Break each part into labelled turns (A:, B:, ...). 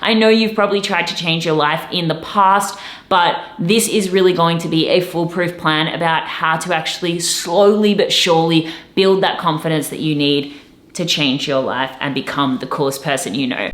A: I know you've probably tried to change your life in the past, but this is really going to be a foolproof plan about how to actually slowly but surely build that confidence that you need to change your life and become the coolest person you know.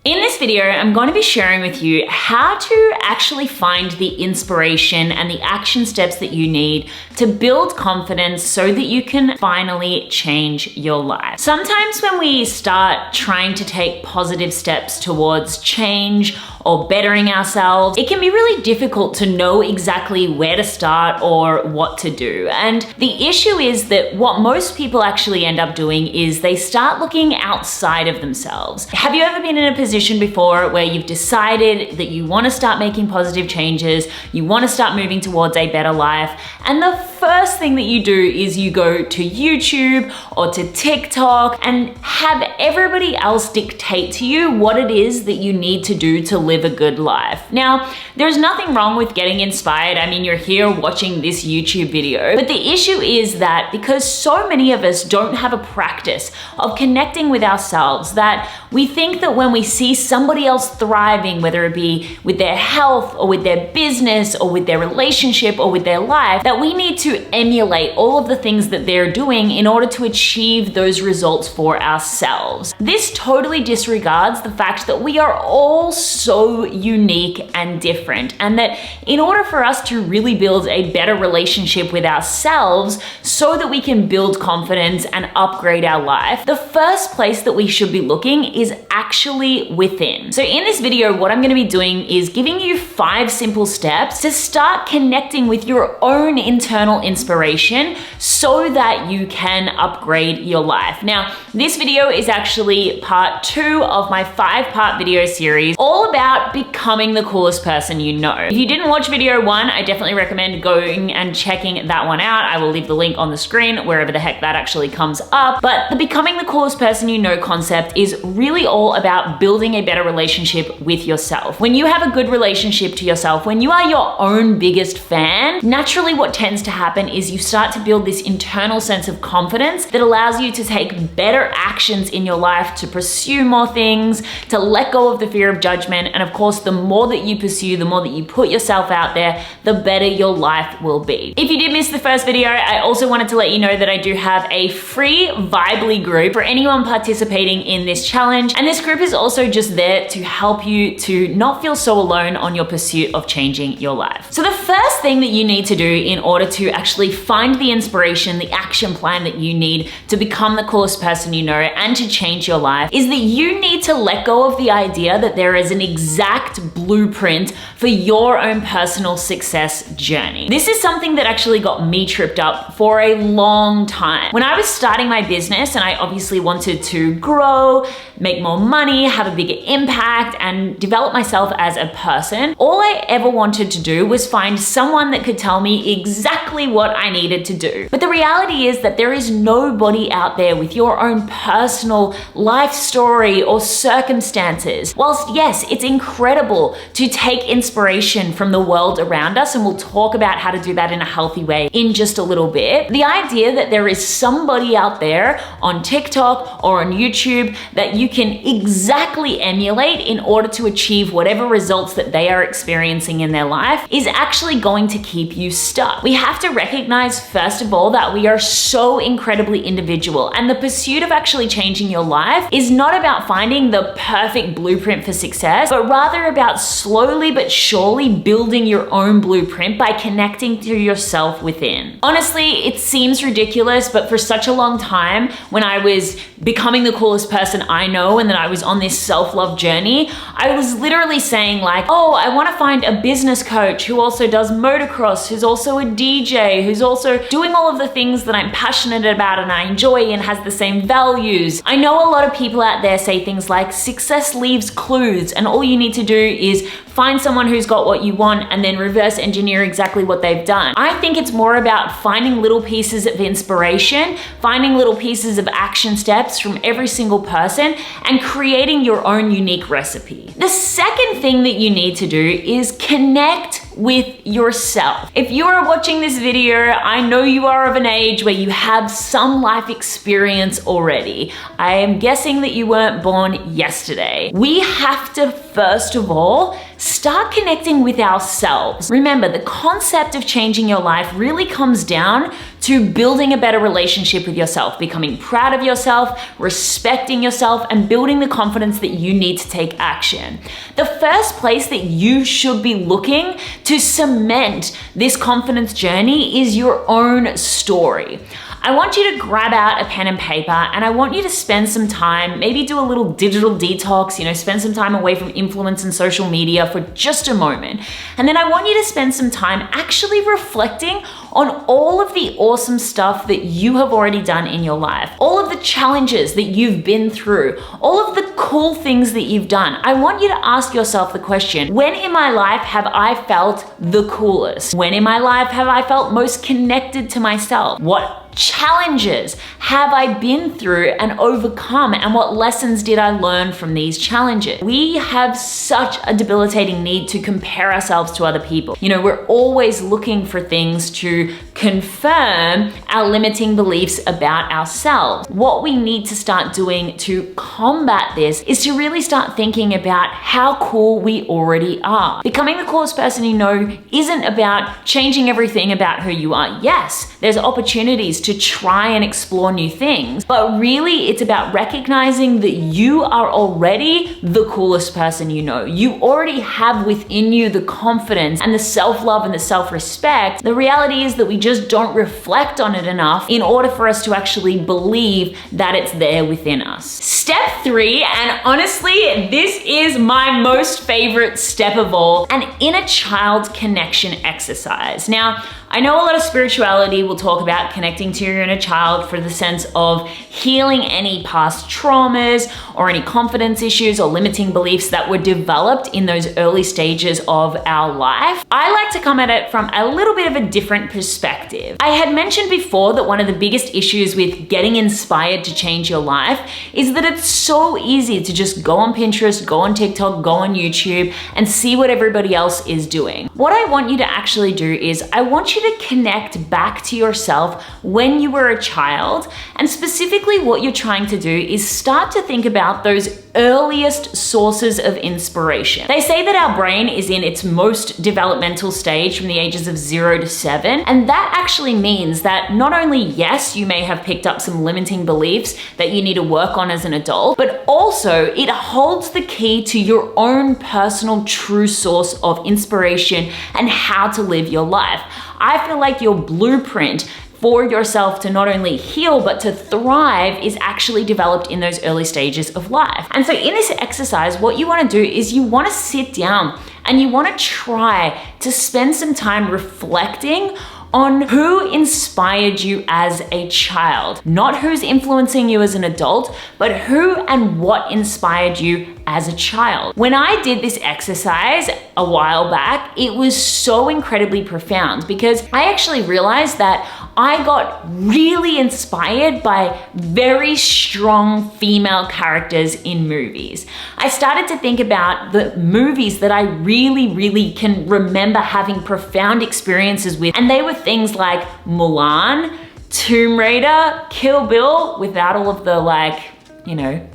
A: In this video, I'm going to be sharing with you how to actually find the inspiration and the action steps that you need to build confidence so that you can finally change your life. Sometimes when we start trying to take positive steps towards change or bettering ourselves, it can be really difficult to know exactly where to start or what to do. And the issue is that what most people actually end up doing is they start looking outside of themselves. Have you ever been in a position before where you've decided that you want to start making positive changes, you want to start moving towards a better life, and the first thing that you do is you go to YouTube or to TikTok and have everybody else dictate to you what it is that you need to do to live a good life. Now, there's nothing wrong with getting inspired. I mean, you're here watching this YouTube video, but the issue is that because so many of us don't have a practice of connecting with ourselves, that we think that when we see somebody else thriving, whether it be with their health or with their business or with their relationship or with their life, that we need to emulate all of the things that they're doing in order to achieve those results for ourselves. This totally disregards the fact that we are all so unique and different, and that in order for us to really build a better relationship with ourselves so that we can build confidence and upgrade our life, the first place that we should be looking is actually within. So in this video, what I'm going to be doing is giving you 5 simple steps to start connecting with your own internal inspiration so that you can upgrade your life. Now, this video is actually part 2 of my 5-part video series all about becoming the coolest person you know. If you didn't watch video 1, I definitely recommend going and checking that one out. I will leave the link on the screen wherever the heck that actually comes up. But the becoming the coolest person you know concept is really all about building a better relationship with yourself. When you have a good relationship to yourself, when you are your own biggest fan, naturally what tends to happen is you start to build this internal sense of confidence that allows you to take better actions in your life, to pursue more things, to let go of the fear of judgment. And of course, the more that you pursue, the more that you put yourself out there, the better your life will be. If you did miss the first video, I also wanted to let you know that I do have a free Vibely group for anyone participating in this challenge. And this group is also just there to help you to not feel so alone on your pursuit of changing your life. So the first thing that you need to do in order to actually find the inspiration, the action plan that you need to become the coolest person you know and to change your life is that you need to let go of the idea that there is an exact blueprint for your own personal success journey. This is something that actually got me tripped up for a long time. When I was starting my business and I obviously wanted to grow, make more money, have a bigger impact, and develop myself as a person, all I ever wanted to do was find someone that could tell me exactly what I needed to do. But the reality is that there is nobody out there with your own personal life story or circumstances. Whilst yes, it's incredible to take inspiration from the world around us, and we'll talk about how to do that in a healthy way in just a little bit, the idea that there is somebody out there on TikTok or on YouTube that you can exactly emulate in order to achieve whatever results that they are experiencing in their life is actually going to keep you stuck. We have to recognize, first of all, that we are so incredibly individual, and the pursuit of actually changing your life is not about finding the perfect blueprint for success, but rather about slowly but surely building your own blueprint by connecting to yourself within. Honestly, it seems ridiculous, but for such a long time, when I was becoming the coolest person I know and then I was on this self-love journey, I was literally saying like, oh, I want to find a business coach who also does motocross, who's also a DJ, who's also doing all of the things that I'm passionate about and I enjoy and has the same values. I know a lot of people out there say things like success leaves clues and all you need to do is find someone who's got what you want and then reverse engineer exactly what they've done. I think it's more about finding little pieces of inspiration, finding little pieces of action steps from every single person and creating your own unique recipe. The second thing that you need to do is connect with yourself. If you are watching this video, I know you are of an age where you have some life experience already. I am guessing that you weren't born yesterday. We have to, first of all, start connecting with ourselves. Remember, the concept of changing your life really comes down to building a better relationship with yourself, becoming proud of yourself, respecting yourself, and building the confidence that you need to take action. The first place that you should be looking to cement this confidence journey is your own story. I want you to grab out a pen and paper, and I want you to spend some time, maybe do a little digital detox, spend some time away from influence and social media for just a moment. And then I want you to spend some time actually reflecting on all of the awesome stuff that you have already done in your life, all of the challenges that you've been through, all of the cool things that you've done. I want you to ask yourself the question, when in my life have I felt the coolest? When in my life have I felt most connected to myself? What challenges have I been through and overcome, and what lessons did I learn from these challenges? We have such a debilitating need to compare ourselves to other people. We're always looking for things to confirm our limiting beliefs about ourselves. What we need to start doing to combat this is to really start thinking about how cool we already are. Becoming the coolest person you know isn't about changing everything about who you are. Yes, there's opportunities to try and explore new things, but really it's about recognizing that you are already the coolest person you know. You already have within you the confidence and the self-love and the self-respect. The reality is that we just don't reflect on it enough in order for us to actually believe that it's there within us. Step 3, and honestly, this is my most favorite step of all, an inner child connection exercise. Now, I know a lot of spirituality will talk about connecting to your inner child for the sense of healing any past traumas or any confidence issues or limiting beliefs that were developed in those early stages of our life. I like to come at it from a little bit of a different perspective. I had mentioned before that one of the biggest issues with getting inspired to change your life is that it's so easy to just go on Pinterest, go on TikTok, go on YouTube, and see what everybody else is doing. What I want you to actually do is I want you to connect back to yourself when you were a child, and specifically what you're trying to do is start to think about those earliest sources of inspiration. They say that our brain is in its most developmental stage from the ages of 0 to 7, and that actually means that not only, yes, you may have picked up some limiting beliefs that you need to work on as an adult, but also it holds the key to your own personal true source of inspiration and how to live your life. I feel like your blueprint for yourself to not only heal but to thrive is actually developed in those early stages of life. And so in this exercise, what you want to do is you want to sit down and you want to try to spend some time reflecting on who inspired you as a child. Not who's influencing you as an adult, but who and what inspired you as a child. When I did this exercise a while back, it was so incredibly profound because I actually realized that I got really inspired by very strong female characters in movies. I started to think about the movies that I really can remember having profound experiences with, and they were things like Mulan, Tomb Raider, Kill Bill, without all of the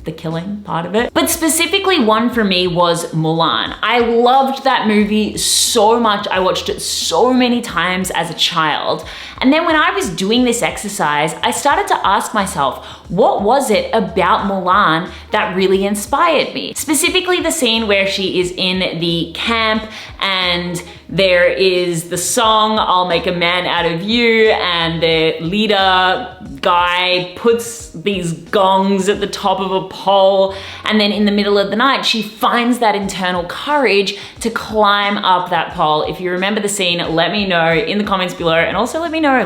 A: the killing part of it. But specifically one for me was Mulan. I loved that movie so much. I watched it so many times as a child. And then when I was doing this exercise, I started to ask myself, what was it about Mulan that really inspired me? Specifically the scene where she is in the camp and there is the song, I'll Make a Man Out of You, and the leader guy puts these gongs at the top of a pole, and then in the middle of the night, she finds that internal courage to climb up that pole. If you remember the scene, let me know in the comments below, and also let me know,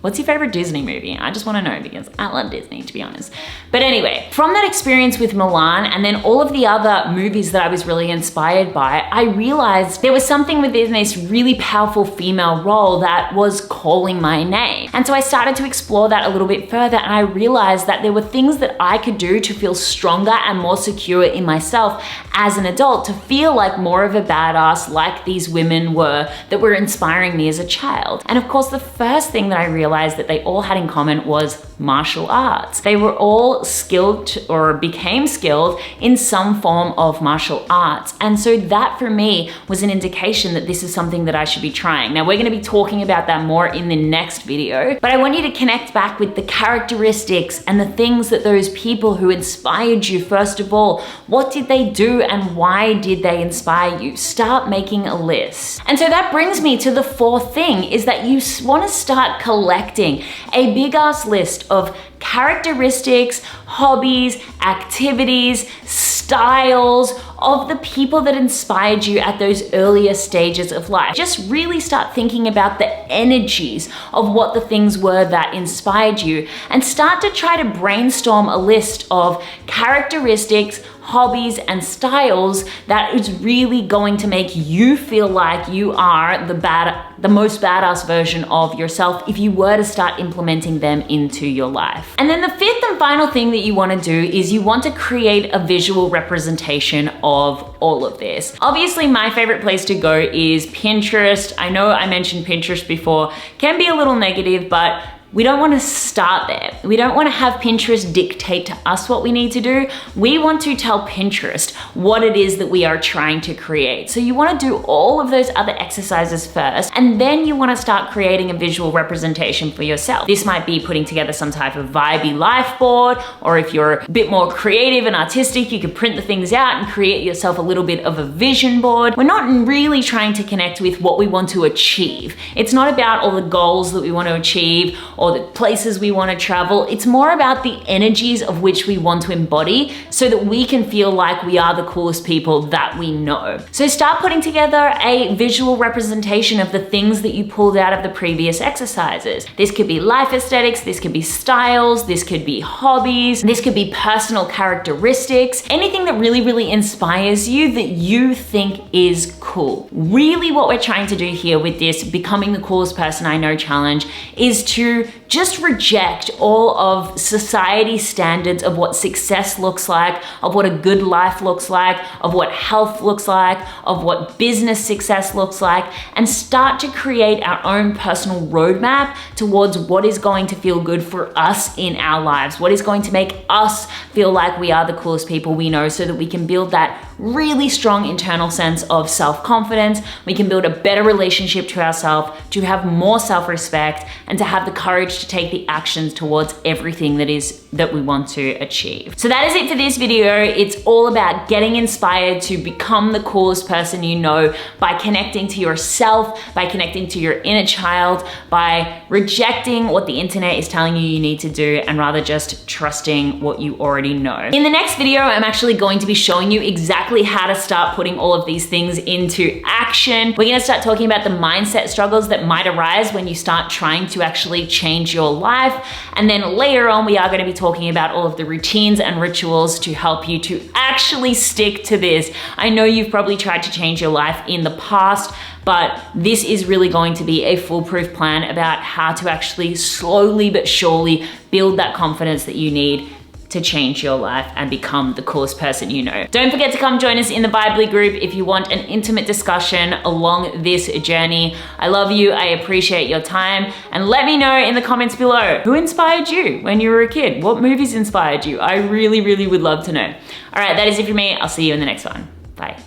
A: What's your favorite Disney movie? I just wanna know because I love Disney, to be honest. But anyway, from that experience with Mulan and then all of the other movies that I was really inspired by, I realized there was something within this really powerful female role that was calling my name. And so I started to explore that a little bit further, and I realized that there were things that I could do to feel stronger and more secure in myself as an adult, to feel like more of a badass like these women were that were inspiring me as a child. And of course, the first thing that I realized that they all had in common was martial arts. They were all skilled or became skilled in some form of martial arts. And so that for me was an indication that this is something that I should be trying. Now we're gonna be talking about that more in the next video, but I want you to connect back with the characteristics and the things that those people who inspired you, first of all, what did they do and why did they inspire you? Start making a list. And so that brings me to the fourth thing, is that you wanna start collecting a big ass list of characteristics, hobbies, activities, styles of the people that inspired you at those earlier stages of life. Just really start thinking about the energies of what the things were that inspired you, and start to try to brainstorm a list of characteristics, hobbies, and styles that is really going to make you feel like you are the most badass version of yourself if you were to start implementing them into your life. And then the fifth and final thing that you want to do is you want to create a visual representation of all of this. Obviously, my favorite place to go is Pinterest. I know I mentioned Pinterest before, can be a little negative, but we don't want to start there. We don't want to have Pinterest dictate to us what we need to do. We want to tell Pinterest what it is that we are trying to create. So you want to do all of those other exercises first, and then you want to start creating a visual representation for yourself. This might be putting together some type of vibey life board, or if you're a bit more creative and artistic, you could print the things out and create yourself a little bit of a vision board. We're not really trying to connect with what we want to achieve. It's not about all the goals that we want to achieve or the places we want to travel. It's more about the energies of which we want to embody so that we can feel like we are the coolest people that we know. So start putting together a visual representation of the things that you pulled out of the previous exercises. This could be life aesthetics, this could be styles, this could be hobbies, this could be personal characteristics, anything that really, really inspires you that you think is cool. Really what we're trying to do here with this Becoming the Coolest Person I Know challenge is to just reject all of society's standards of what success looks like, of what a good life looks like, of what health looks like, of what business success looks like, and start to create our own personal roadmap towards what is going to feel good for us in our lives, what is going to make us feel like we are the coolest people we know, so that we can build that really strong internal sense of self-confidence. We can build a better relationship to ourselves, to have more self-respect, and to have the courage to take the actions towards everything that we want to achieve. So that is it for this video. It's all about getting inspired to become the coolest person you know by connecting to yourself, by connecting to your inner child, by rejecting what the internet is telling you need to do, and rather just trusting what you already know. In the next video, I'm actually going to be showing you exactly how to start putting all of these things into action. We're gonna start talking about the mindset struggles that might arise when you start trying to actually change your life. And then later on, we are gonna be talking about all of the routines and rituals to help you to actually stick to this. I know you've probably tried to change your life in the past, but this is really going to be a foolproof plan about how to actually slowly but surely build that confidence that you need to change your life and become the coolest person you know. Don't forget to come join us in the Vibely group if you want an intimate discussion along this journey. I love you, I appreciate your time, and let me know in the comments below, who inspired you when you were a kid? What movies inspired you? I really, really would love to know. All right, that is it for me. I'll see you in the next one. Bye.